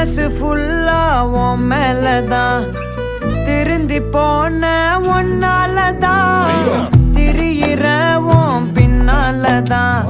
மனசு ஃபுல்லா உன் மேலதான் திருந்தி போன ஒன்னாலதான் திரியிற உன் பின்னாலதான்